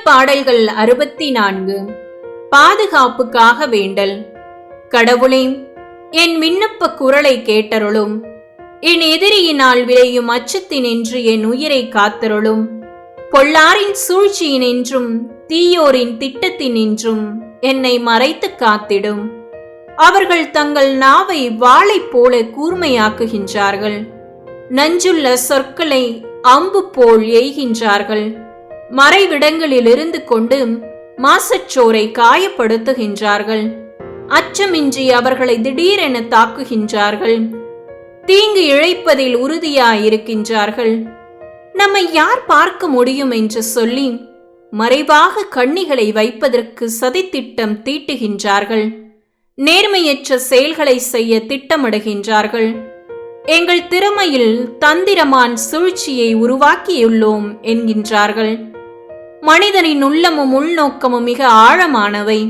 பாடல்கள் 64. பாதுகாப்புக்காக வேண்டல். கடவுளே, என் விண்ணப்ப குரலை கேட்டருளும். என் எதிரியினால் விளையும் அச்சத்தினின்று என் உயிரை காத்தருளும். பொல்லாரின் சூழ்ச்சியினின்றும் தீயோரின் திட்டத்தினின்றும் என்னை மறைத்து காத்திடும். அவர்கள் தங்கள் நாவை வாளைப் போல கூர்மையாக்குகின்றார்கள். நஞ்சுள்ள சொற்களை அம்பு போல் எய்கின்றார்கள். மறைவிடங்களில் இருந்து கொண்டு மாசற்றோரை காயப்படுத்துகின்றார்கள். அச்சமின்றி அவர்களை திடீரென தாக்குகின்றார்கள். தீங்கு இழைப்பதில் உறுதியாயிருக்கின்றார்கள். நம்மை யார் பார்க்க முடியும் என்று சொல்லி மறைவாக கண்ணிகளை வைப்பதற்கு சதித்திட்டம் தீட்டுகின்றார்கள். நேர்மையற்ற செயல்களை செய்ய திட்டமிடுகின்றார்கள். எங்கள் திறமையில் தந்திரமான சூழ்ச்சியை உருவாக்கியுள்ளோம் என்கின்றார்கள். மனிதனின் உள்ளமும் உள்நோக்கமும் மிக ஆழமானவை.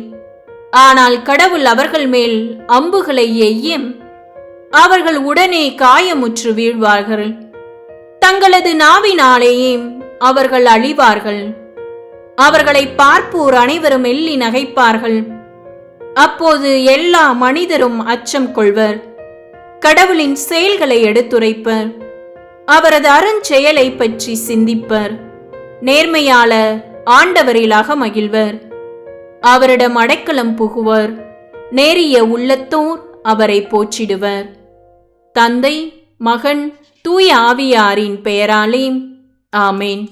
ஆனால் கடவுள் அவர்கள் மேல் அம்புகளை எய்யும். அவர்கள் உடனே காயமுற்று வீழ்வார்கள். தங்களது நாவினாலேயே அவர்கள் அழிவார்கள். அவர்களை பார்ப்போர் அனைவரும் எள்ளி நகைப்பார்கள். அப்போது எல்லா மனிதரும் அச்சம் கொள்வர். கடவுளின் செயல்களை எடுத்துரைப்பர். அவரது அருஞ்செயலை பற்றி சிந்திப்பர். நேர்மையாளர் ஆண்டவரில் அகமகிழ்வர். அவரிடம் அடைக்கலம் புகுவர். நேரிய உள்ளத்தோர் அவரை போற்றிடுவர். தந்தை, மகன், தூய ஆவியாரின் பெயராலே ஆமேன்.